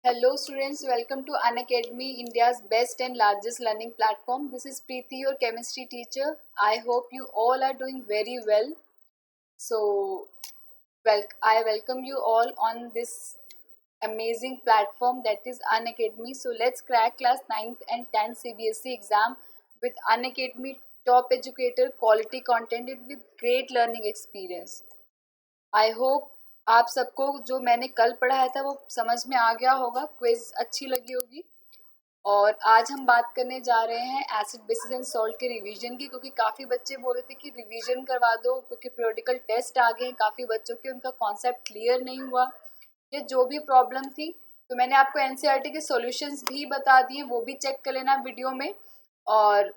Hello students, welcome to Unacademy, India's best and largest learning platform. This is Preeti, your chemistry teacher. I hope you all are doing very well. So, I welcome you all on this amazing platform that is Unacademy. So, let's crack class 9th and 10th CBSE exam with Unacademy top educator quality content with great learning experience. I hope आप सबको जो मैंने कल पढ़ाया था वो समझ में आ गया होगा, क्विज अच्छी लगी होगी। और आज हम बात करने जा रहे हैं एसिड बेसिस एंड सॉल्ट के रिवीजन की, क्योंकि काफ़ी बच्चे बोल रहे थे कि रिवीजन करवा दो क्योंकि पीरियोडिकल टेस्ट आ गए हैं, काफ़ी बच्चों के उनका कॉन्सेप्ट क्लियर नहीं हुआ या जो भी प्रॉब्लम थी। तो मैंने आपको एनसीईआरटी के सॉल्यूशंस भी बता दिए, वो भी चेक कर लेना वीडियो में। और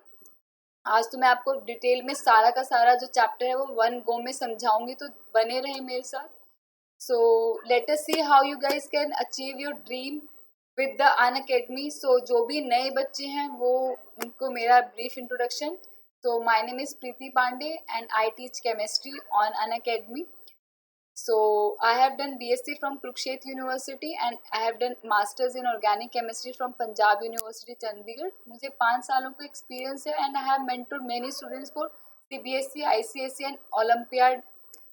आज तो मैं आपको डिटेल में सारा का सारा जो चैप्टर है वो वन गो में समझाऊंगी, तो बने रहे मेरे साथ। So let us see how you guys can achieve your dream with the Unacademy. So जो भी नए बच्चे हैं वो उनको मेरा brief introduction. So my name is Preeti Pandey and I teach chemistry on Unacademy. So I have done BSc from Kurukshetra University and I have done Masters in Organic Chemistry from Punjab University Chandigarh. मुझे 5 सालों का experience है and I have mentored many students for CBSE, ICSE and Olympiad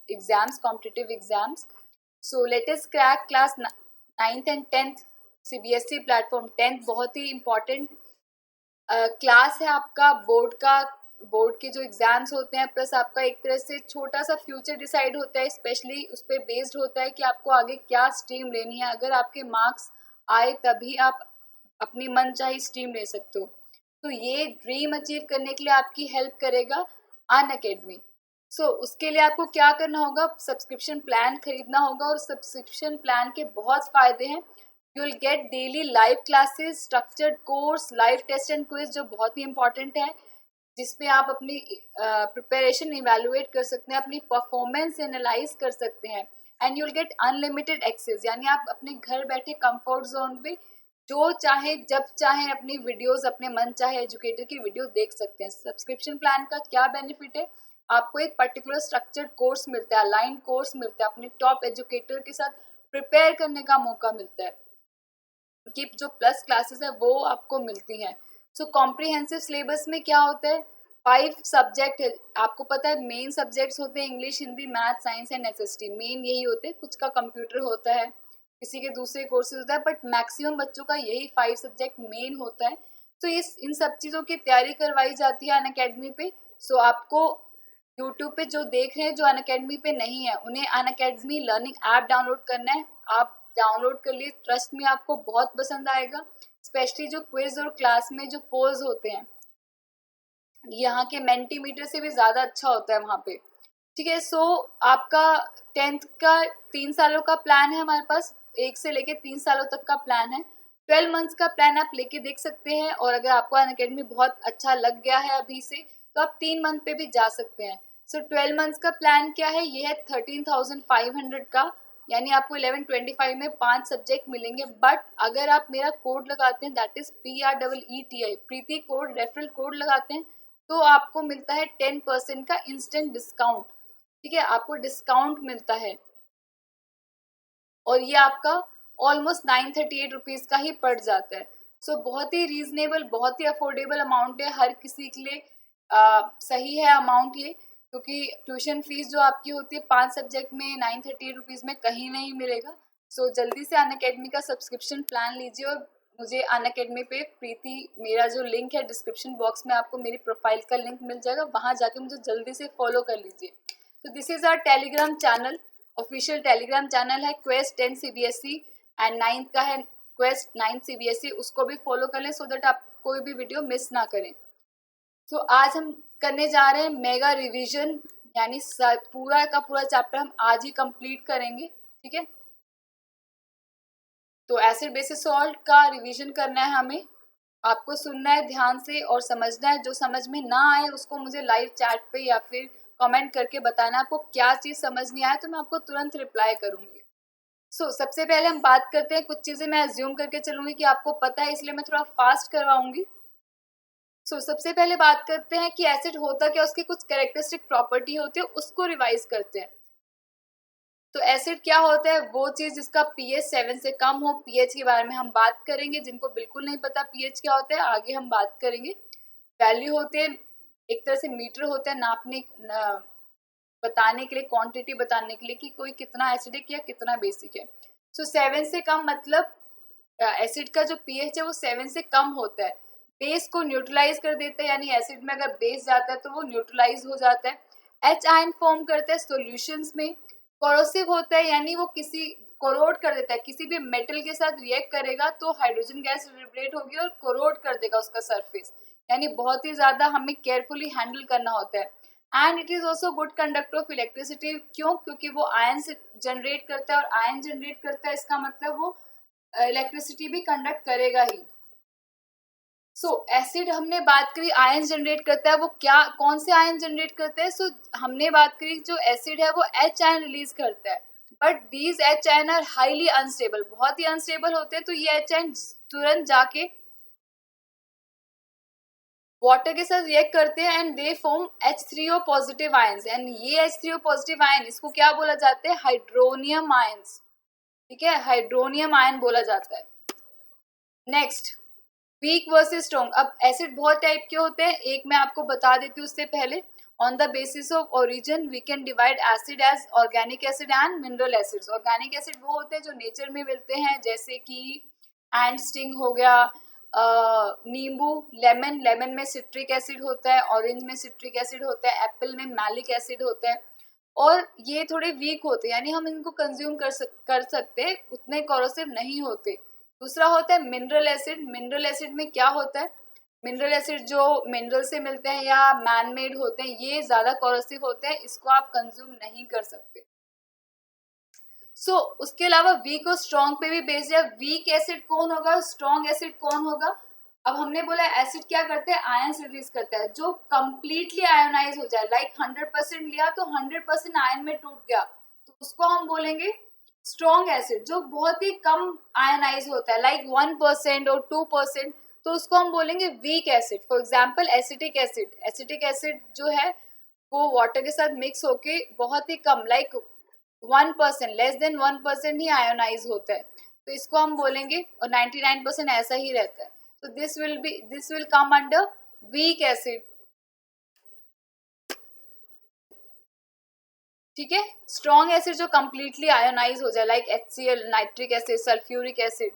exams, competitive exams. So let us crack class 9th and 10th CBSE platform. 10th बहुत ही important class है आपका board के जो exams होते हैं, प्लस आपका एक तरह से छोटा सा फ्यूचर डिसाइड होता है, स्पेशली उस पर बेस्ड होता है कि आपको आगे क्या स्ट्रीम लेनी है। अगर आपके मार्क्स आए तभी आप अपनी मनचाही स्ट्रीम ले सकते हो। तो ये ड्रीम अचीव करने के लिए आपकी हेल्प करेगा अनअकैडमी। सो उसके लिए आपको क्या करना होगा, सब्सक्रिप्शन प्लान खरीदना होगा। और सब्सक्रिप्शन प्लान के बहुत फ़ायदे हैं। You will get daily live classes, structured course, live test and quiz जो बहुत ही इंपॉर्टेंट है, जिसमें आप अपनी प्रिपरेशन इवेलुएट कर सकते हैं, अपनी परफॉर्मेंस एनालाइज कर सकते हैं। And you will get unlimited access, यानी आप अपने घर बैठे कंफर्ट जोन पे जो चाहे जब चाहे अपनी वीडियोस, अपने मन चाहे एजुकेटर की वीडियो देख सकते हैं। सब्सक्रिप्शन प्लान का क्या बेनिफिट है, आपको एक पर्टिकुलर स्ट्रक्चर्ड कोर्स मिलता है, अलाइन कोर्स मिलता है, अपने टॉप एजुकेटर के साथ प्रिपेयर करने का मौका मिलता है, कि जो प्लस क्लासेस है वो आपको मिलती हैं। सो कॉम्प्रिहेंसिव सिलेबस में क्या होता है, 5 सब्जेक्ट है। आपको पता है मेन सब्जेक्ट्स होते हैं English, Hindi, math, science and SST, main यही होते हैं। कुछ का कंप्यूटर होता है, किसी के दूसरे कोर्सेज होता है, बट मैक्सिमम बच्चों का यही 5 सब्जेक्ट मेन होता है। तो इन सब चीज़ों की तैयारी करवाई जाती है अनअकैडमी पे। सो आपको यूट्यूब पे जो देख रहे हैं जो अनअकैडमी पे नहीं है, उन्हें अनअकैडमी लर्निंग ऐप डाउनलोड करना है। आप डाउनलोड कर लिए, ट्रस्ट में आपको बहुत पसंद आएगा। स्पेशली जो क्विज और क्लास में जो पोज होते हैं, यहाँ के मेंटीमीटर से भी ज़्यादा अच्छा होता है वहाँ पे। ठीक है। सो आपका 10th का 3 सालों का प्लान है हमारे पास, 1 से लेके 3 सालों तक का प्लान है। 12 मंथ्स का प्लान आप लेके देख सकते हैं। और अगर आपको अनअकैडमी बहुत अच्छा लग गया है अभी से, तो आप 3 मंथ पे भी जा सकते हैं। सो 12 मंथ्स का प्लान क्या है, ये है 13,500 का, यानी आपको 1125 में 5 सब्जेक्ट मिलेंगे। बट अगर आप मेरा कोड लगाते हैं, that is PREETI, Preeti code, referral code लगाते हैं, तो आपको मिलता है 10% का इंस्टेंट डिस्काउंट। ठीक है, आपको डिस्काउंट मिलता है और ये आपका ऑलमोस्ट 938 रुपीज़ का ही पड़ जाता है। सो बहुत ही रीजनेबल, बहुत ही अफोर्डेबल अमाउंट है, हर किसी के लिए सही है अमाउंट ये। क्योंकि ट्यूशन फीस जो आपकी होती है 5 सब्जेक्ट में 938 रुपीज़ में कहीं नहीं मिलेगा। सो जल्दी से अनअकैडमी का सब्सक्रिप्शन प्लान लीजिए। और मुझे अनअकैडमी पे प्रीति, मेरा जो लिंक है डिस्क्रिप्शन बॉक्स में, आपको मेरी प्रोफाइल का लिंक मिल जाएगा, वहाँ जाके मुझे जल्दी से फॉलो कर लीजिए। तो this is our Telegram channel, official Telegram channel है क्वेस्ट 10 CBSE एंड 9th का है क्वेस्ट 9 CBSE, उसको भी फॉलो कर लें सो दैट आप कोई भी वीडियो मिस ना करें। तो आज हम करने जा रहे हैं मेगा रिवीजन, यानी पूरा का पूरा चैप्टर हम आज ही कंप्लीट करेंगे। ठीक है, तो एसिड बेसिस सॉल्ट का रिवीजन करना है हमें। आपको सुनना है ध्यान से और समझना है। जो समझ में ना आए उसको मुझे लाइव चैट पे या फिर कमेंट करके बताना आपको क्या चीज़ समझ नहीं आया, तो मैं आपको तुरंत रिप्लाई करूंगी। सबसे पहले हम बात करते हैं, कुछ चीज़ें मैं अज्यूम करके चलूंगी कि आपको पता है, इसलिए मैं थोड़ा फास्ट करवाऊंगी। सबसे पहले बात करते हैं कि एसिड होता क्या, उसकी कुछ कैरेक्टरिस्टिक प्रॉपर्टी होती है, उसको रिवाइज करते हैं। तो एसिड क्या होता है? वो चीज जिसका पीएच 7 से कम हो। पीएच के बारे में हम बात करेंगे, जिनको बिल्कुल नहीं पता पीएच क्या होता है आगे हम बात करेंगे। वैल्यू होते हैं, एक तरह से मीटर होता है नापने बताने के लिए, क्वांटिटी बताने के लिए कि कोई कितना एसिडिक या कितना बेसिक है। सो 7 से कम मतलब एसिड का जो पीएच है वो 7 से कम होता है। बेस को न्यूट्रलाइज कर देता है, यानी एसिड में अगर बेस जाता है तो वो न्यूट्रलाइज हो जाता है। एच आयन फॉर्म करता है सॉल्यूशंस में। कोरोसिव होता है, यानी वो किसी कोरोड कर देता है, किसी भी मेटल के साथ रिएक्ट करेगा तो हाइड्रोजन गैस लिबरेट होगी और कोरोड कर देगा उसका सरफेस, यानी बहुत ही ज्यादा हमें केयरफुली हैंडल करना होता है। And it is also good conductor of electricity. क्यों? क्योंकि वो आयन से जनरेट करता है, और आयन जनरेट करता है इसका मतलब वो इलेक्ट्रिसिटी भी कंडक्ट करेगा ही। सो एसिड हमने बात करी आयन जनरेट करता है, वो क्या कौन से आयन जनरेट करता है? सो हमने बात करी जो एसिड है वो एच आयन रिलीज करता है, but these H ion are highly unstable, बहुत ही अनस्टेबल होते हैं। तो ये एच आयन तुरंत जाके वाटर के साथ रिएक्ट करते हैं and they form H3O positive ions. And ये H3O पॉजिटिव आयन, इसको क्या बोला जाता है? Hydronium ions. ठीक है, हाइड्रोनियम आयन बोला जाता है। Next, weak versus strong. अब एसिड बहुत टाइप के होते हैं, एक मैं आपको बता देती हूँ उससे पहले। On the basis of origin we can divide acid as organic acid and mineral acids. Organic acid वो होते हैं जो नेचर में मिलते हैं, जैसे कि एंड स्टिंग हो गया, नींबू, लेमन, लेमन में सिट्रिक एसिड होता है, ऑरेंज में सिट्रिक एसिड होता है, एप्पल में मैलिक एसिड होता है। और ये थोड़े वीक होते हैं, यानी हम इनको कंज्यूम कर सकते, उतने कोरोसिव नहीं होते। दूसरा होता है मिनरल एसिड। मिनरल एसिड में क्या होता है? मिनरल एसिड जो मिनरल से मिलते हैं या मैन मेड होते हैं, ये ज्यादा कोरोसिव होते हैं, इसको आप कंज्यूम नहीं कर सकते। सो उसके अलावा वीक और स्ट्रॉन्ग पे भी बेस्ड है। वीक एसिड कौन होगा, स्ट्रॉन्ग एसिड कौन होगा? अब हमने बोला एसिड क्या करते हैं? आयंस रिलीज करता है जो कंप्लीटली आयोनाइज हो जाए, लाइक 100% लिया तो 100% आयन में टूट गया, तो उसको हम बोलेंगे स्ट्रॉन्ग एसिड। जो बहुत ही कम आयनाइज होता है, लाइक 1% और 2%, तो उसको हम बोलेंगे weak acid. For example acetic acid. Acetic acid जो है वो वाटर के साथ मिक्स होके बहुत ही कम, लाइक 1%, लेस देन 1% ही आयोनाइज होता है, तो इसको हम बोलेंगे, और 99% ऐसा ही रहता है। तो this will come under weak acid. ठीक है, स्ट्रॉन्ग एसिड जो कंप्लीटली आयोनाइज हो जाए, like HCl, nitric acid, sulphuric acid,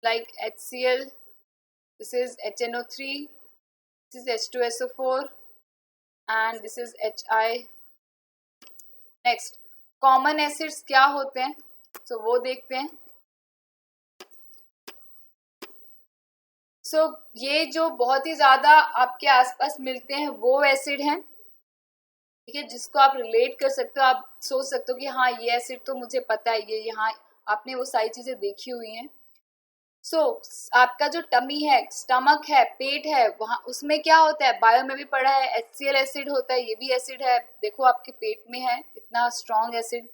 like HCl, this is HNO3, this is H2SO4, and this is HI. Next, common acids क्या होते हैं? सो वो देखते हैं। सो ये जो बहुत ही ज्यादा आपके आसपास मिलते हैं वो एसिड हैं, ठीक है, जिसको आप रिलेट कर सकते हो, आप सोच सकते हो कि हाँ ये एसिड तो मुझे पता है, ये यहाँ आपने वो सारी चीजें देखी हुई हैं। सो आपका जो टमी है, स्टमक है, पेट है, वहाँ उसमें क्या होता है? बायो में भी पढ़ा है, HCl एसिड होता है, ये भी एसिड है, देखो आपके पेट में है इतना स्ट्रॉन्ग एसिड।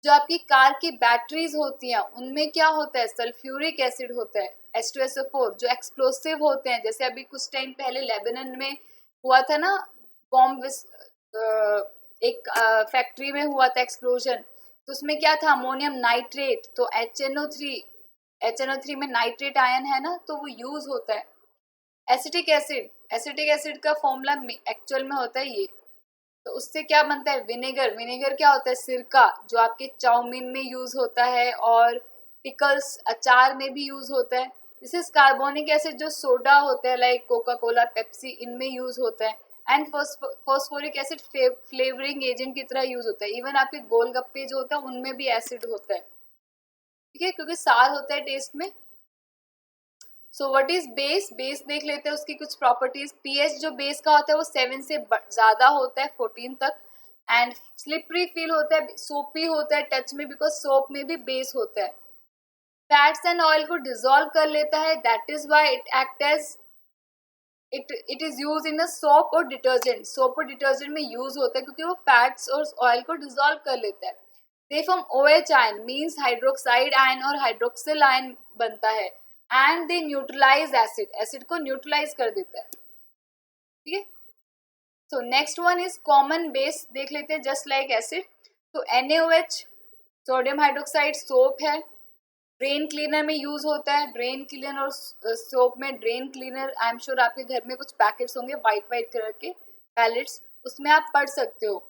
जो आपकी कार की बैटरीज होती हैं उनमें क्या होता है? सल्फ्यूरिक एसिड होता है, H2SO4, जो एक्सप्लोसिव होते हैं, जैसे अभी कुछ टाइम पहले लेबनान में हुआ था ना बॉम्ब, एक फैक्ट्री में हुआ था एक्सप्लोजन, तो उसमें क्या था? Ammonium nitrate. तो HNO3 में नाइट्रेट आयन है ना, तो वो यूज होता है। एसिटिक एसिड, एसिटिक एसिड का फॉर्मूला एक्चुअल में होता है ये। तो उससे क्या बनता है? विनेगर। विनेगर क्या होता है? सिरका, जो आपके चाउमीन में यूज होता है और पिकल्स, अचार में भी यूज होता है। दिस इज कार्बोनिक एसिड, जो सोडा होता है लाइक कोका कोला, पेप्सी, इनमें यूज होता है। And phosphoric acid flavouring agent की तरह यूज होता है। इवन आपके गोलगप्पे जो होता है उनमें भी एसिड होता है, ठीक है, क्योंकि सार होता है टेस्ट में। So what is base? Base देख लेते हैं उसकी कुछ प्रॉपर्टीज। पीएच जो बेस का होता है वो 7 से ज्यादा होता है, 14 तक। एंड स्लिपरी फील होता है, सोपी होता है टच में, बिकॉज सोप में भी बेस होता है। फैट्स एंड ऑयल को डिसॉल्व कर लेता है, that is why it act as it is use in a soap और डिटर्जेंट। सोप और डिटर्जेंट में यूज होता है क्योंकि वो फैट्स और ऑयल को डिसॉल्व कर लेता है। They from OH ion, means hydroxide ion और हाइड्रोक्सिल आयन बनता है। And they neutralise acid, acid को न्यूट्रलाइज कर देता है, ठीक है। So next one is common base, देख लेते हैं, जस्ट लाइक एसिड। तो NaOH सोडियम हाइड्रोक्साइड सोप है, ड्रेन क्लीनर में यूज होता है। ड्रेन क्लीनर और सोप में, drain cleaner I am sure आपके घर में कुछ पैकेट्स होंगे वाइट वाइट कलर के पैलेट्स, उसमें आप पढ़ सकते हो।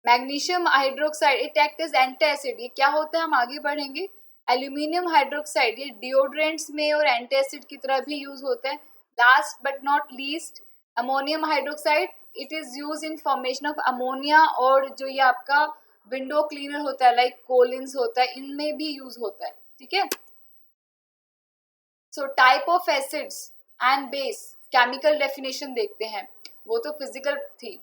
Magnesium hydroxide it act as anti acid, ये क्या होता है हम आगे बढ़ेंगे। एल्यूमिनियम हाइड्रोक्साइड ये डिओड्रेंट्स में और एंटी एसिड की तरह भी यूज होता है। Last but not least ammonium hydroxide, it is use in formation of ammonia, और जो ये आपका विंडो क्लीनर होता है लाइक कोलिन्स होता है, इनमें भी यूज होता है, ठीक है। So type of acids and base, chemical definition देखते हैं, वो तो फिजिकल थी।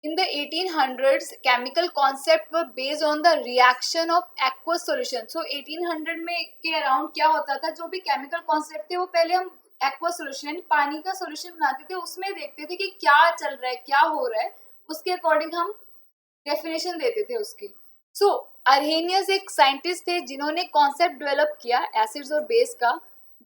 In the 1800s, chemical concept were based on the reaction of aqueous solution. So 1800 में के अराउंड क्या होता था, जो भी केमिकल कॉन्सेप्ट थे वो पहले हम aqueous solution यानी पानी का सोल्यूशन बनाते थे, उसमें देखते थे कि क्या चल रहा है, क्या हो रहा है, उसके अकॉर्डिंग हम डेफिनेशन देते थे उसकी। सो अर्हेनियस एक साइंटिस्ट थे जिन्होंने कॉन्सेप्ट डेवलप किया एसिड्स और बेस का,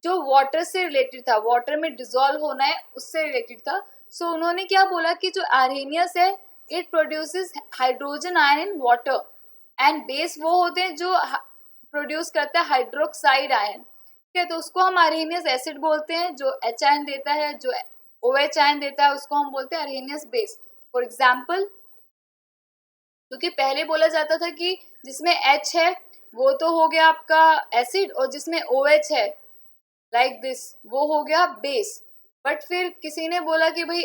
जो वाटर से रिलेटेड था, वाटर में डिसॉल्व होना है उससे रिलेटेड था। सो उन्होंने क्या बोला कि जो अर्हेनियस है it produces hydrogen ion in water, and base वो होते हैं जो प्रोड्यूस करता है हाइड्रोक्साइड आयन, ठीक है। तो उसको हम अर्हेनियस एसिड बोलते हैं, जो H आयन देता है, जो OH आयन देता है, उसको हम बोलते हैं अर्हेनियस बेस। फॉर एग्जाम्पल, क्योंकि पहले बोला जाता था कि जिसमें H है वो तो हो गया आपका एसिड, और जिसमें OH है लाइक दिस वो हो गया बेस। बट फिर किसी ने बोला कि भाई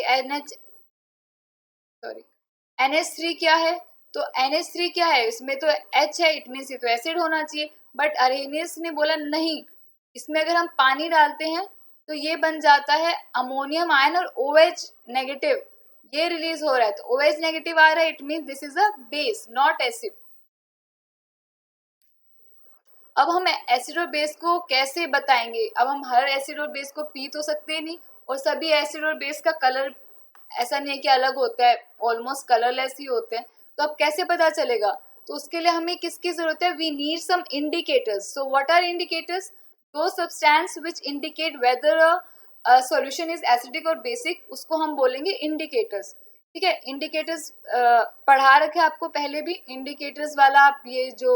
NH3 क्या है, तो NH3 क्या है, इसमें तो H है, इट मीन्स ये तो एसिड होना चाहिए। बट अर्हेनियस ने बोला नहीं, इसमें अगर हम पानी डालते हैं तो ये बन जाता है अमोनियम आयन और OH नेगेटिव, ये रिलीज हो रहा है, तो OH नेगेटिव आ रहा है, it means this is a base not acid. अब हम एसिड और बेस को कैसे बताएंगे, अब हम हर एसिड और बेस को पी तो सकते नहीं, और सभी एसिड और बेस का कलर ऐसा नहीं है कि अलग होता है, ऑलमोस्ट कलरलेस ही होते हैं, तो अब कैसे पता चलेगा। तो उसके लिए हमें किसकी जरूरत है, we need some indicators. So what are indicators, दो substance which indicate whether a solution is acidic और बेसिक, उसको हम बोलेंगे इंडिकेटर्स, ठीक है। इंडिकेटर्स पढ़ा रखे आपको पहले भी, इंडिकेटर्स वाला आप ये जो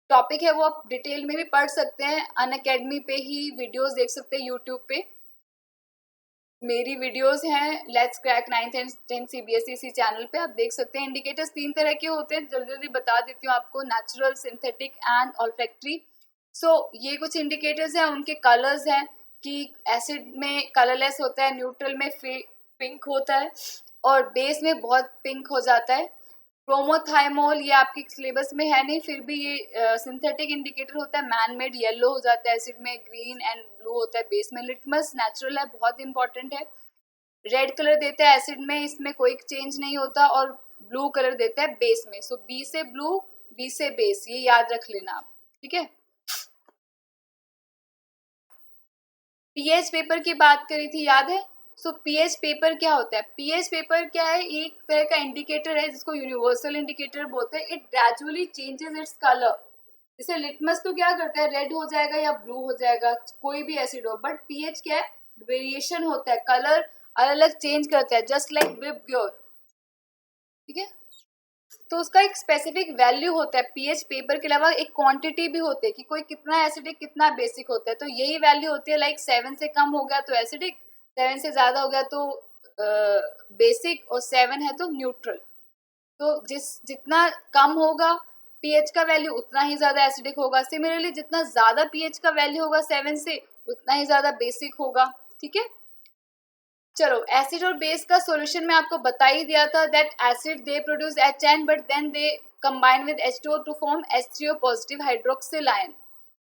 टॉपिक है वो आप डिटेल में भी पढ़ सकते हैं, अनअकैडमी पे ही वीडियोस देख सकते हैं, यूट्यूब पे मेरी वीडियोस हैं, let's crack 9th and 10th CBSE इसी चैनल पे आप देख सकते हैं। इंडिकेटर्स 3 तरह के होते हैं, जल्दी जल्दी बता देती हूँ आपको, नेचुरल, सिंथेटिक एंड ऑल्फैक्टरी। सो ये कुछ इंडिकेटर्स हैं, उनके कलर्स हैं कि एसिड में कलरलेस होता है, न्यूट्रल में पिंक होता है, और बेस में बहुत पिंक हो जाता है। क्रोमोथाइमोल ये आपके सिलेबस में है नहीं, फिर भी ये सिंथेटिक इंडिकेटर होता है, मैन मेड येलो हो जाता है एसिड में, ग्रीन एंड ब्लू होता है बेस में। लिटमस नेचुरल है, बहुत इंपॉर्टेंट है, रेड कलर देता है एसिड में, इसमें कोई चेंज नहीं होता, और ब्लू कलर देता है बेस में। सो बी से ब्लू, बी से बेस, ये याद रख लेना आप, ठीक है। पीएच पेपर की बात करी थी, याद है। सो पीएच पेपर क्या होता है, पीएच पेपर क्या है, एक तरह का इंडिकेटर है जिसको यूनिवर्सल इंडिकेटर बोलते हैं। It gradually changes its colour, जैसे लिटमस तो क्या करता है, रेड हो जाएगा या ब्लू हो जाएगा, कोई भी एसिड हो, बट पीएच क्या है, वेरिएशन होता है, कलर अलग अलग चेंज करता है, जस्ट लाइक विप ग्योर, ठीक है। तो उसका एक स्पेसिफिक वैल्यू होता है, पीएच पेपर के अलावा एक क्वांटिटी भी होती है कि कोई कितना एसिडिक कितना बेसिक होता है, तो यही वैल्यू होती है, लाइक 7 से कम हो गया तो एसिडिक, 7 से ज्यादा हो गया तो बेसिक, और 7 है तो न्यूट्रल। तो जितना कम होगा पीएच का वैल्यू उतना ही ज्यादा एसिडिक होगा, सिमिलरली जितना ज्यादा पीएच का वैल्यू होगा 7 से उतना ही ज्यादा बेसिक होगा, ठीक है। चलो, एसिड और बेस का सॉल्यूशन में आपको बता ही दिया था, that acid they produce HN but then they combine with H2O to form H3O positive hydroxyl ion.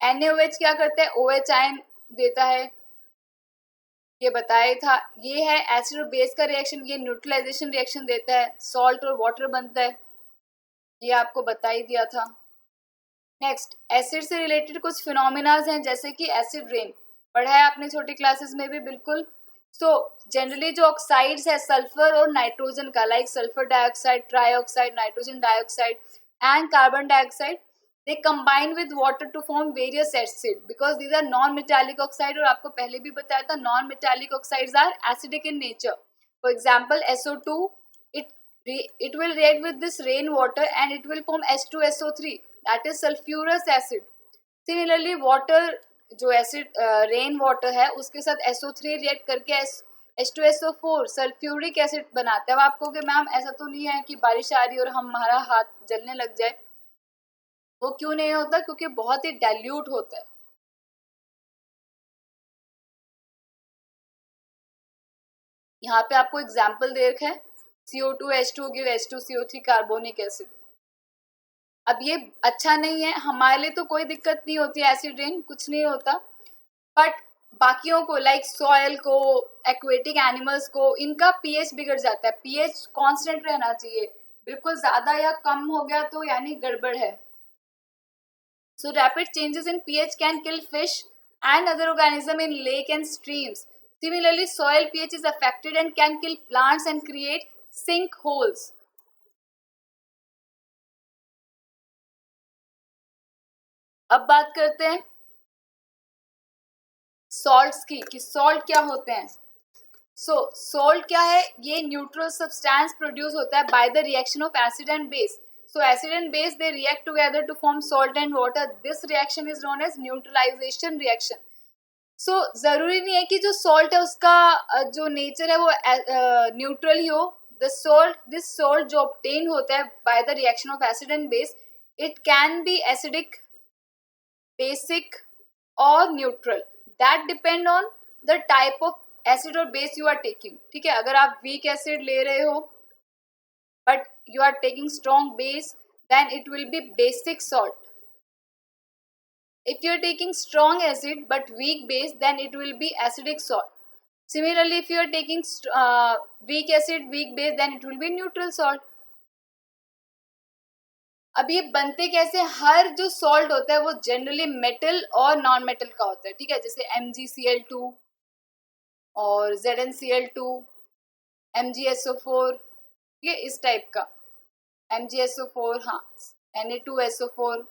NaOH क्या करता है, OH आयन देता है, ये बताया था। ये है एसिड और बेस का रिएक्शन, ये न्यूट्रलाइजेशन रिएक्शन देता है, सॉल्ट और वाटर बनता है, ये आपको बता ही दिया था। नेक्स्ट, एसिड से रिलेटेड कुछ फिनोमिनाज हैं, जैसे कि एसिड रेन, पढ़ा है आपने छोटी क्लासेस में भी, बिल्कुल। सो जनरली जो ऑक्साइड्स है सल्फर और नाइट्रोजन का, like sulphur dioxide, trioxide, nitrogen dioxide and carbon dioxide, they combine with water to form various acid because these are non metallic oxide, और आपको पहले भी बताया था non metallic oxides are acidic in nature. For example, SO2, it will react with this rain water and it will form H2SO3, that is sulfurous acid. Similarly, water जो acid rain water है उसके साथ SO3 react करके H2SO4 sulphuric acid बनाते हैं. अब आप कहोगे मैम ऐसा तो नहीं है कि बारिश आ रही है और हमारा हाथ जलने लग जाए. वो क्यों नहीं होता? क्योंकि बहुत ही डाइल्यूट होता है. यहाँ पे आपको एग्जाम्पल दे रखा है, CO2H2 give H2CO3 carbonic acid. अब ये अच्छा नहीं है, हमारे लिए तो कोई दिक्कत नहीं होती एसिड रेन, कुछ नहीं होता, बट बाकियों को लाइक सॉयल को, एक्वेटिक एनिमल्स को, इनका पीएच बिगड़ जाता है. पीएच कांस्टेंट रहना चाहिए, बिल्कुल ज्यादा या कम हो गया तो यानी गड़बड़ है. सो rapid changes in pH can kill fish and other organism in lake and streams. Similarly, soil pH is affected and can kill plants and create sinkholes. अब बात करते हैं सॉल्ट्स की कि सॉल्ट क्या होते हैं. सॉल्ट क्या है? ये न्यूट्रल सब्सटेंस प्रोड्यूस होता है by the reaction of acid and base. So acid and base they react together to form salt and water. This reaction is known as neutralization reaction. So जरूरी नहीं है कि जो सॉल्ट है उसका जो नेचर है वो न्यूट्रल ही हो. दिस सॉल्ट जो ऑब्टेन होता है by the reaction of acid and base, it can be acidic, basic और neutral. That depend on the type of acid और बेस यू आर टेकिंग. ठीक है, अगर आप वीक एसिड ले रहे हो but you are taking strong base, then it will be basic salt. If you are taking strong acid but weak base, then it will be acidic salt. Similarly, if you are taking weak acid weak base, then it will be neutral salt. अब ये बनते कैसे? हर जो salt होता है वो generally metal और non metal का होता है. ठीक है, जैसे MgCl2 और ZnCl2, MgSO4, ठीक है, इस टाइप का MgSO4, हाँ, Na2SO4.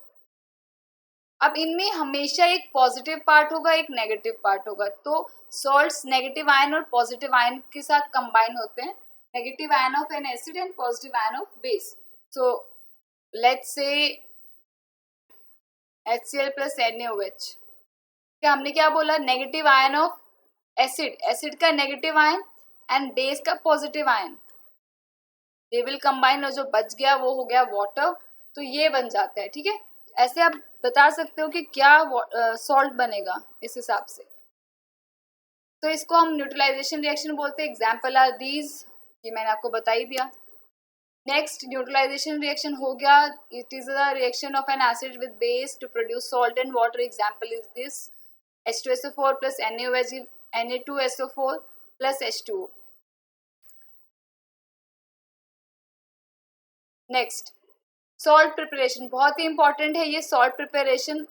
अब इनमें हमेशा एक पॉजिटिव पार्ट होगा, एक नेगेटिव पार्ट होगा. तो सॉल्ट्स नेगेटिव आयन और पॉजिटिव आयन के साथ कंबाइन होते हैं. Negative ion of an acid and positive ion of base. So let's say HCl plus NaOH. क्या हमने क्या बोला? Negative ion of acid, acid का नेगेटिव आयन एंड बेस का positive ion, they will combine और जो बच गया वो हो गया वाटर. तो ये बन जाता है. ठीक है, ऐसे आप बता सकते हो कि क्या सॉल्ट बनेगा इस हिसाब से. तो इसको हम न्यूट्रलाइजेशन रिएक्शन बोलते हैं. एग्जाम्पल आर दीज, ये मैंने आपको बता ही दिया. नेक्स्ट न्यूट्रलाइजेशन रिएक्शन हो गया. It is a reaction of an acid with base to produce salt and water. Example is this H2SO4 plus NaOH, Na2SO4 plus H2O. Next salt preparation, बहुत ही इंपॉर्टेंट है ये सॉल्ट प्रिपरेशन.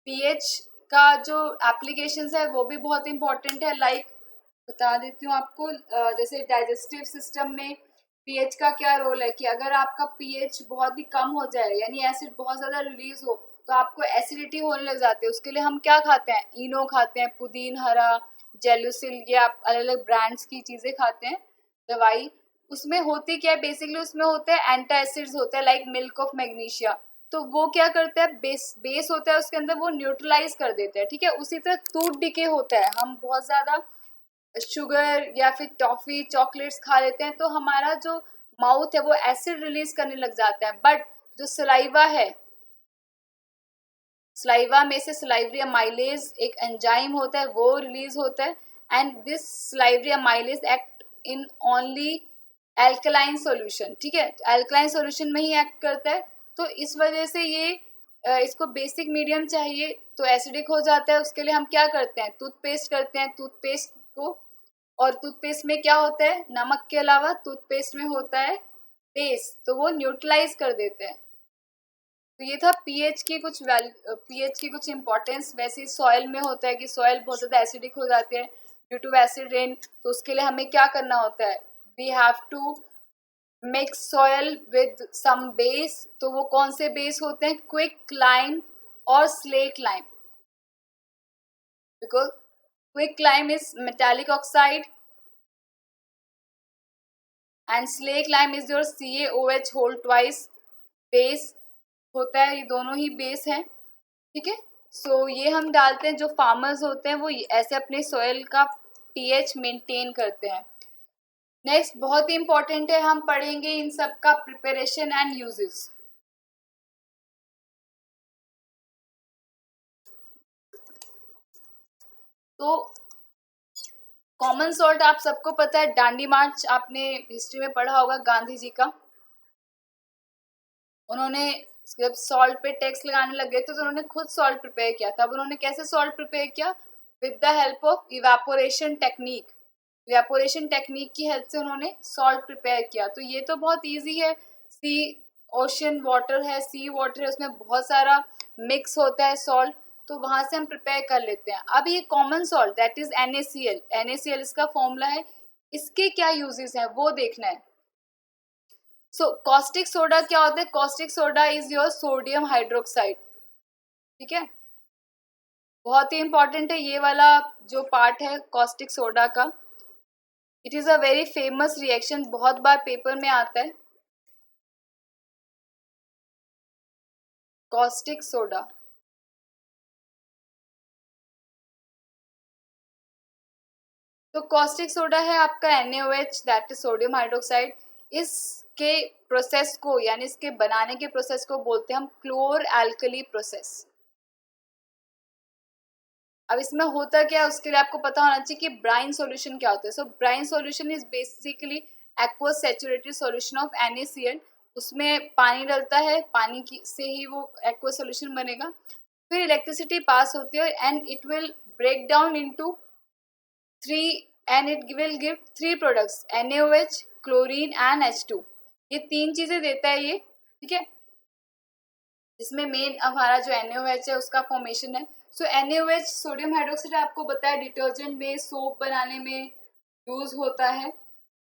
पीएच का जो applications है वो भी बहुत इंपॉर्टेंट है. लाइक बता देती हूँ आपको, जैसे डाइजेस्टिव सिस्टम में पीएच का क्या रोल है कि अगर आपका पीएच बहुत ही कम हो जाए यानी एसिड बहुत ज़्यादा रिलीज हो तो आपको एसिडिटी होने लग जाती है. उसके लिए हम क्या खाते हैं? इनो खाते हैं, पुदीन हरा, जेलुसिल, ये आप अलग अलग ब्रांड्स की चीज़ें खाते हैं, दवाई. उसमें होती क्या है? बेसिकली उसमें होते हैं एंटासिड्स होते हैं लाइक मिल्क ऑफ मैग्नीशिया. तो वो क्या करते हैं? बेस होता है उसके अंदर, वो न्यूट्रलाइज कर देते हैं. ठीक है, उसी तरह टूथ डिके होता है. हम बहुत ज़्यादा शुगर या फिर टॉफी चॉकलेट्स खा लेते हैं तो हमारा जो माउथ है वो एसिड रिलीज करने लग जाता है. बट जो सलाइवा है, सलाइवा में से सलाइवरी अमाइलेज एक एंजाइम होता है, वो रिलीज होता है. And this salivary amylase act in only alkaline solution. ठीक है, एल्कलाइन सॉल्यूशन में ही एक्ट करता है. तो इस वजह से ये इसको बेसिक मीडियम चाहिए तो एसिडिक हो जाता है. उसके लिए हम क्या करते हैं? टूथपेस्ट करते हैं. टूथपेस्ट को, और टूथपेस्ट में क्या होता है? नमक के अलावा टूथपेस्ट में होता है बेस, तो वो न्यूट्रलाइज कर देते हैं. तो ये था पीएच की कुछ इंपॉर्टेंस. वैसे सॉइल में होता है कि सॉइल बहुत ज़्यादा एसिडिक हो जाते हैं ड्यू टू एसिड रेन. तो उसके लिए हमें क्या करना होता है? We have to mix soil with some base. तो वो कौन से बेस होते हैं? क्विक लाइम और slaked lime. Because Quicklime is metallic oxide and slaked lime is your CaOH whole twice base होता है, ये दोनों ही बेस हैं, ठीक है। सो ये हम डालते हैं, जो फार्मर्स होते हैं वो ऐसे अपने सॉइल का पीएच मेंटेन करते हैं। नेक्स्ट बहुत ही इंपॉर्टेंट है, हम पढ़ेंगे इन सब का प्रिपरेशन एंड यूजेस। तो कॉमन सॉल्ट आप सबको पता है, दांडी मार्च आपने हिस्ट्री में पढ़ा होगा, गांधी जी का। उन्होंने जब सॉल्ट पे टैक्स लगाने लग गए थे तो उन्होंने खुद सॉल्ट प्रिपेयर किया था। अब उन्होंने कैसे सॉल्ट प्रिपेयर किया? With the help of evaporation technique. Evaporation technique की हेल्प से उन्होंने सॉल्ट प्रिपेयर किया। तो ये तो बहुत इजी है, सी ओशन वाटर है, सी वाटर है, उसमें बहुत सारा मिक्स होता है सॉल्ट, तो वहां से हम प्रिपेयर कर लेते हैं। अब ये common salt that is NaCl, NaCl इसका फॉर्मूला है, इसके क्या यूजेस हैं वो देखना है। सो कॉस्टिक सोडा क्या होता है? Caustic soda is your sodium hydroxide, ठीक है। बहुत ही इंपॉर्टेंट है ये वाला जो पार्ट है कॉस्टिक सोडा का। It is a very famous reaction, बहुत बार पेपर में आता है कॉस्टिक सोडा। तो कॉस्टिक सोडा है आपका NaOH that is sodium hydroxide. इसके प्रोसेस को यानी इसके बनाने के प्रोसेस को बोलते हैं हम क्लोर एल्कली प्रोसेस। अब इसमें होता क्या है उसके लिए आपको पता होना चाहिए कि ब्राइन सॉल्यूशन क्या होता है। So brine solution is basically aqueous saturated solution of NaCl। उसमें पानी डलता है, पानी की से ही वो एक्वस सॉल्यूशन बनेगा। फिर इलेक्ट्रिसिटी पास होती है and it will break down into three and it will give three products NaOH, chlorine and H2। ये तीन चीजें देता है ये, ठीक है। इसमें मेन हमारा जो NaOH है उसका फॉर्मेशन है। सो NaOH सोडियम हाइड्रोक्साइड आपको बताया डिटर्जेंट में, सोप बनाने में यूज होता है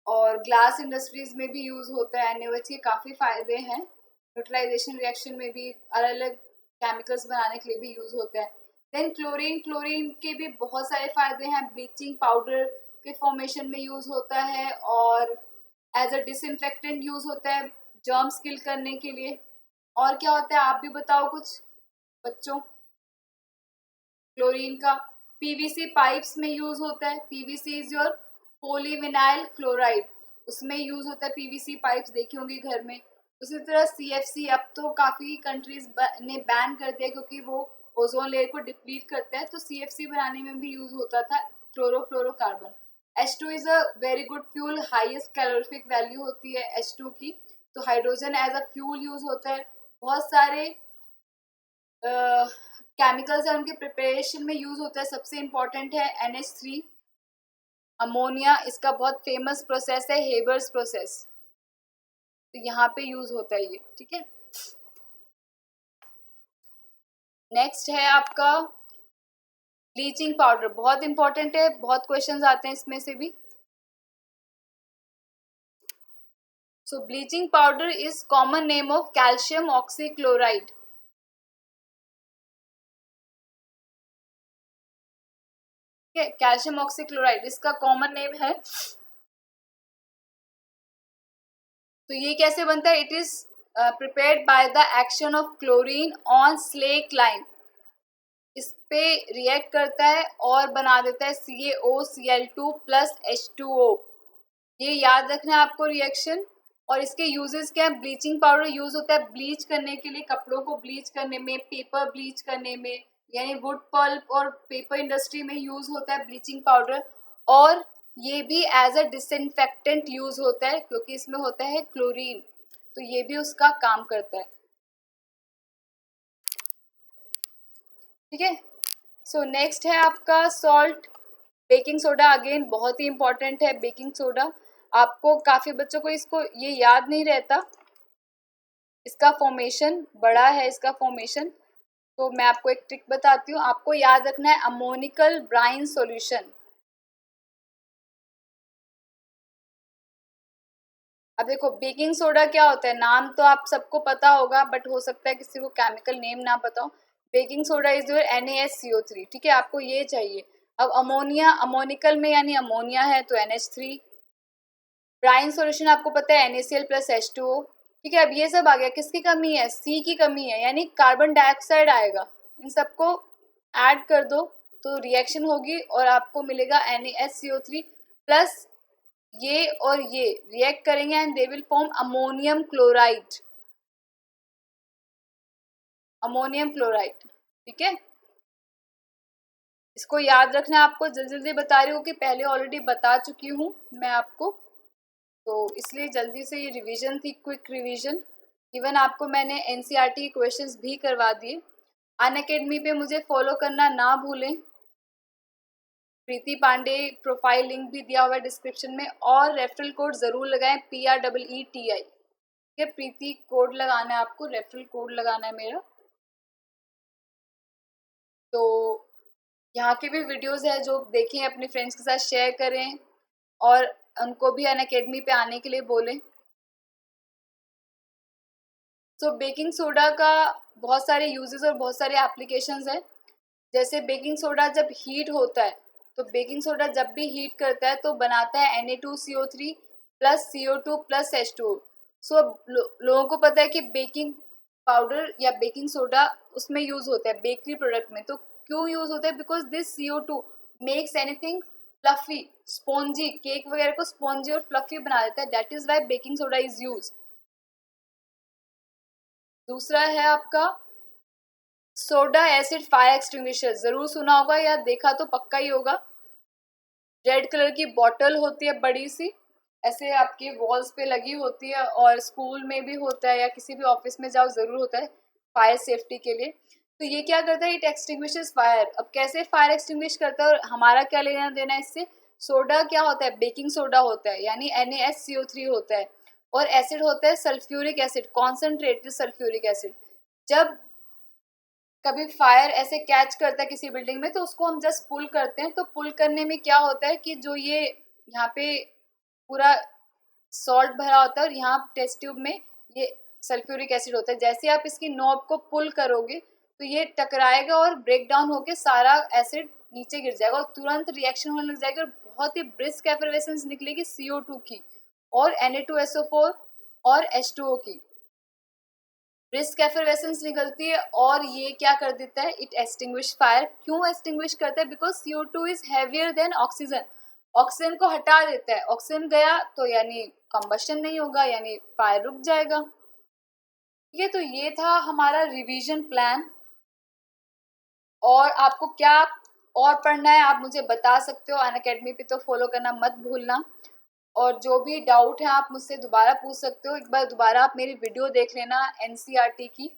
और ग्लास इंडस्ट्रीज में भी यूज होता है। NaOH के काफी फायदे हैं, न्यूट्रलाइजेशन रिएक्शन में भी अलग अलग केमिकल्स बनाने के लिए भी यूज होता है। देन क्लोरीन, क्लोरीन के भी बहुत सारे फायदे हैं, ब्लीचिंग पाउडर के फॉर्मेशन में यूज होता है और एज अ डिसइंफेक्टेंट यूज होता है जर्म्स किल करने के लिए। और क्या होता है आप भी बताओ कुछ बच्चों। क्लोरीन का PVC पाइप्स में यूज होता है, PVC is your polyvinyl chloride, उसमें यूज होता है। PVC पाइप्स देखी होंगी घर में। उसी तरह CFC अब तो काफी कंट्रीज ने बैन कर दिया क्योंकि वो ओजोन लेयर को डिप्लीट करता है, तो CFC बनाने में भी यूज होता था chlorofluorocarbon. H2 is a very good fuel, highest calorific value होती है H2 की, तो hydrogen as a fuel use होता है। बहुत सारे केमिकल्स है उनके प्रिपरेशन में यूज होता है। सबसे इम्पोर्टेंट है NH3 अमोनिया, इसका बहुत फेमस प्रोसेस है हेबर्स प्रोसेस, तो यहाँ पे यूज होता है ये, ठीक है। नेक्स्ट है आपका ब्लीचिंग पाउडर, बहुत इंपॉर्टेंट है, बहुत क्वेश्चंस आते हैं इसमें से भी। So bleaching powder is common name of calcium oxychloride. Calcium oxychloride इसका कॉमन नेम है। तो ये कैसे बनता है? It is prepared by the action of chlorine on slake lime. इस पे रिएक्ट करता है और बना देता है CaOCl2 प्लस H2O। ये याद रखना है आपको रिएक्शन। और इसके यूजेस क्या है? ब्लीचिंग पाउडर यूज होता है ब्लीच करने के लिए, कपड़ों को ब्लीच करने में, पेपर ब्लीच करने में, यानी वुड पल्प और पेपर इंडस्ट्री में यूज होता है ब्लीचिंग पाउडर। और ये भी एज अ डिसइंफेक्टेंट यूज होता है क्योंकि इसमें होता है क्लोरीन, तो ये भी उसका काम करता है, ठीक है। सो नेक्स्ट है आपका सॉल्ट, बेकिंग सोडा। अगेन बहुत ही इंपॉर्टेंट है बेकिंग सोडा। आपको काफी बच्चों को इसको ये याद नहीं रहता, इसका फॉर्मेशन बड़ा है, इसका फॉर्मेशन। तो मैं आपको एक ट्रिक बताती हूँ, आपको याद रखना है अमोनिकल ब्राइन सॉल्यूशन। अब देखो बेकिंग सोडा क्या होता है, नाम तो आप सबको पता होगा बट हो सकता है किसी को केमिकल नेम ना पता हो। Baking soda is your NaSCO3, ठीक है, आपको ये चाहिए। अब अमोनिया, अमोनिकल में यानी अमोनिया है तो NH3। ब्राइन सॉल्यूशन आपको पता है NaCl प्लस H2O। ठीक है, अब ये सब आ गया, किसकी कमी है? C की कमी है, यानी कार्बन डाइऑक्साइड आएगा। इन सबको ऐड कर दो तो रिएक्शन होगी और आपको मिलेगा NaSCO3 प्लस ये और ये रिएक्ट करेंगे and they will form ammonium chloride. Ammonium chloride, ठीक है। इसको याद रखना, आपको जल्दी जल्दी बता रही हूँ कि पहले ऑलरेडी बता चुकी हूँ मैं आपको, तो इसलिए जल्दी से ये रिवीजन थी, क्विक रिवीजन। इवन आपको मैंने NCERT क्वेश्चंस भी करवा दिए। अनअकैडमी पे मुझे फॉलो करना ना भूलें। प्रीति पांडे प्रोफाइल लिंक भी दिया हुआ है डिस्क्रिप्शन में, और रेफरल कोड ज़रूर लगाएं PREETI। ठीक है, प्रीति कोड लगाना है आपको, रेफरल कोड लगाना है मेरा। तो यहाँ की भी वीडियोस है जो देखें, अपने फ्रेंड्स के साथ शेयर करें और उनको भी अनअकैडमी पे आने के लिए बोलें। तो बेकिंग सोडा का बहुत सारे यूजेस और बहुत सारे एप्लीकेशंस हैं। जैसे बेकिंग सोडा जब हीट होता है, तो बेकिंग सोडा जब भी हीट करता है तो बनाता है Na2CO3 plus CO2 plus H2O। सो लोगों को पता है कि बेकिंग पाउडर या बेकिंग सोडा उसमें यूज होता है बेकरी प्रोडक्ट में। तो क्यों यूज होता है? Because this CO2 makes anything fluffy, spongy, cake वगैरह को स्पॉन्जी और फ्लफी बना देता है। That is why baking soda is use. दूसरा है आपका सोडा एसिड फायर एक्सटिंग्विशर, जरूर सुना होगा या देखा तो पक्का ही होगा। रेड कलर की बॉटल होती है बड़ी सी, ऐसे आपकी वॉल्स पे लगी होती है, और स्कूल में भी होता है या किसी भी ऑफिस में जाओ जरूर होता है फायर सेफ्टी के लिए। तो ये क्या करता है? It extinguishes fire. अब कैसे फायर एक्सटिंग्विश करता है और हमारा क्या लेना देना है इससे? सोडा क्या होता है? बेकिंग सोडा होता है, यानी NaSCO3 होता है, और एसिड होता है sulphuric acid, concentrated sulphuric acid. जब कभी फायर ऐसे कैच करता है किसी बिल्डिंग में तो उसको हम जस्ट पुल करते हैं, तो पुल करने में क्या होता है कि जो ये यहाँ पे पूरा सॉल्ट भरा होता है और यहाँ टेस्ट ट्यूब में ये सल्फ्यूरिक एसिड होता है। जैसे आप इसकी नॉब को पुल करोगे तो ये टकराएगा और ब्रेक डाउन होकर सारा एसिड नीचे गिर जाएगा और तुरंत रिएक्शन होने लग जाएगा और बहुत ही ब्रिस्क एफरवेसेंस निकलेगी CO2 की और Na2SO4 और H2O की। ब्रिस्क एफरवेसेंस निकलती है और ये क्या कर देता है? It extinguish fire. क्यों एक्सटिंग्विश करता है? Because CO2 is heavier than oxygen. Oxygen को हटा देता है, ऑक्सीजन गया तो यानी कंबशन नहीं होगा, यानी फायर रुक जाएगा। ठीक है, तो ये था हमारा रिवीजन प्लान। और आपको क्या और पढ़ना है आप मुझे बता सकते हो, अनअकैडमी पे तो फॉलो करना मत भूलना। और जो भी डाउट है आप मुझसे दोबारा पूछ सकते हो। एक बार दोबारा आप मेरी वीडियो देख लेना NCERT की।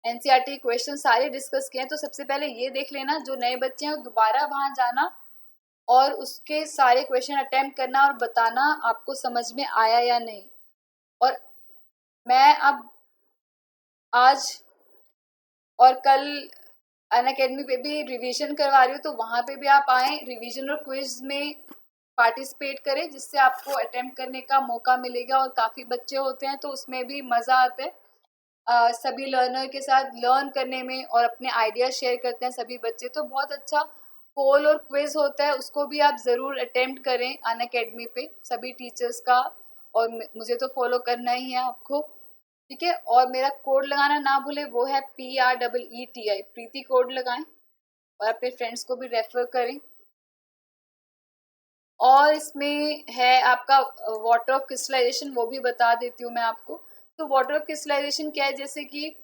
NCERT क्वेश्चन सारे डिस्कस किए हैं, तो सबसे पहले ये देख लेना। जो नए बच्चे हैं दोबारा वहाँ जाना और उसके सारे क्वेश्चन अटेम्प्ट करना और बताना आपको समझ में आया या नहीं। और मैं अब आज और कल अनअकैडमी पे भी रिवीजन करवा रही हूँ, तो वहाँ पे भी आप आए, रिवीजन और क्विज में पार्टिसिपेट करें, जिससे आपको अटेम्प्ट करने का मौका मिलेगा। और काफ़ी बच्चे होते हैं तो उसमें भी मज़ा आता है। सभी लर्नर के साथ लर्न करने में और अपने आइडिया शेयर करते हैं सभी बच्चे, तो बहुत अच्छा पोल और क्विज होता है, उसको भी आप ज़रूर अटेम्प्ट करें अनअकैडमी पे सभी टीचर्स का। और मुझे तो फॉलो करना ही है आपको, ठीक है। और मेरा कोड लगाना ना भूले, वो है PREETI, प्रीति कोड लगाएं और अपने फ्रेंड्स को भी रेफर करें। और इसमें है आपका वाटर ऑफ क्रिस्टलाइजेशन, वो भी बता देती हूँ मैं आपको। तो वाटर ऑफ क्रिस्टलाइजेशन क्या है? जैसे कि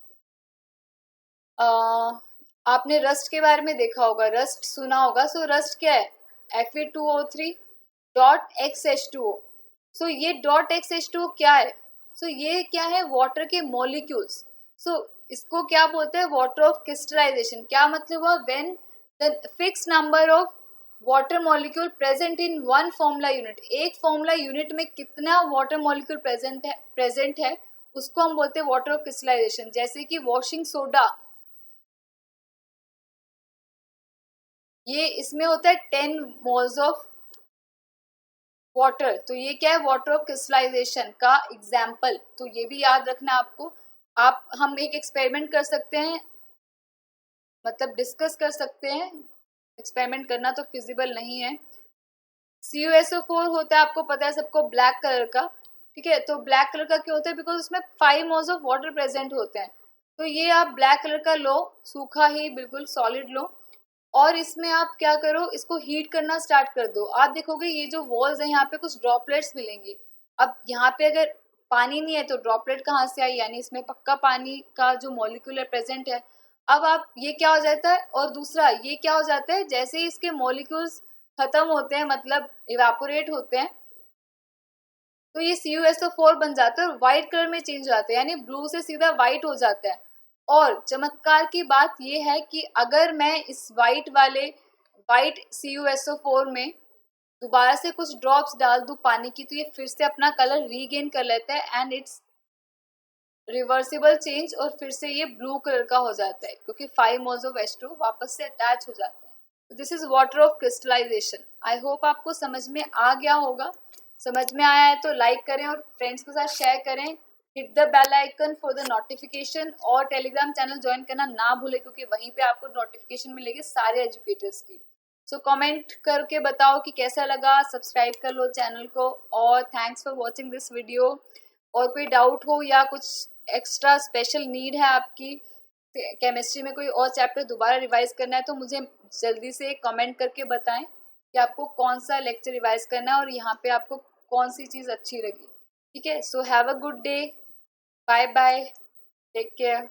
आपने रस्ट के बारे में देखा होगा, रस्ट सुना होगा। सो रस्ट क्या है? Fe2O3 dot XH2O। सो ये डॉट XH2O क्या है? सो ये क्या है? वाटर के मॉलिक्यूल्स। सो इसको क्या बोलते हैं? Water of crystallisation. क्या मतलब हुआ? When the fix number of water molecule present in one formula unit. एक फॉर्मूला यूनिट में कितना वाटर मॉलिक्यूल प्रेजेंट है उसको हम बोलते हैं वाटर ऑफ क्रिस्टलाइजेशन। जैसे कि वॉशिंग सोडा, ये इसमें होता है 10 मोल्स ऑफ वाटर, तो ये क्या है? वाटर ऑफ क्रिस्टलाइजेशन का एग्जाम्पल। तो ये भी याद रखना आपको। हम एक एक्सपेरिमेंट कर सकते हैं, मतलब डिस्कस कर सकते हैं एक्सपेरिमेंट करना तो फिजिबल नहीं है। CuSO4 होता है, आपको पता है सबको, ब्लैक कलर का। ठीक है, तो ब्लैक कलर का क्यों होता है? बिकॉज उसमें 5 मोल्स ऑफ वाटर प्रेजेंट होते हैं। तो ये आप ब्लैक कलर का लो, सूखा ही बिल्कुल सॉलिड लो, और इसमें आप क्या करो, इसको हीट करना स्टार्ट कर दो। आप देखोगे ये जो वॉल्स है यहाँ पे कुछ ड्रॉपलेट्स मिलेंगी। अब यहाँ पे अगर पानी नहीं है तो ड्रॉपलेट कहाँ से आई, यानी इसमें पक्का पानी का जो मॉलिक्यूल है प्रेजेंट है। अब आप ये क्या हो जाता है, और दूसरा ये क्या हो जाता है, जैसे ही इसके मॉलिक्यूल्स खत्म होते हैं, मतलब इवेपोरेट होते हैं, तो ये CuSO4 बन जाता है और व्हाइट कलर में चेंज हो जाता है, यानी ब्लू से सीधा व्हाइट हो जाता है। और चमत्कार की बात ये है कि अगर मैं इस व्हाइट CuSO4 में दोबारा से कुछ ड्रॉप्स डाल दूं पानी की, तो ये फिर से अपना कलर रीगेन कर लेता है एंड इट्स रिवर्सिबल चेंज, और फिर से ये ब्लू कलर का हो जाता है, क्योंकि 5 मोल्स ऑफ H2 वापस से अटैच हो जाते हैं। तो this is water of crystallisation. I hope आपको समझ में आ गया होगा। समझ में आया है तो लाइक करें और फ्रेंड्स के साथ शेयर करें। Hit the bell icon for the notification, और टेलीग्राम चैनल ज्वाइन करना ना भूले, क्योंकि वहीं पे आपको नोटिफिकेशन मिलेगी सारे एजुकेटर्स की। सो कमेंट करके बताओ कि कैसा लगा, सब्सक्राइब कर लो चैनल को, और thanks for watching this video. और कोई डाउट हो या कुछ एक्स्ट्रा स्पेशल नीड है आपकी, केमिस्ट्री में कोई और चैप्टर दोबारा रिवाइज करना है, तो मुझे जल्दी से कमेंट करके बताएं कि आपको कौन सा लेक्चर रिवाइज करना है और यहाँ पे आपको कौन सी चीज़ अच्छी लगी। ठीक है, so have a good day, bye bye, take care.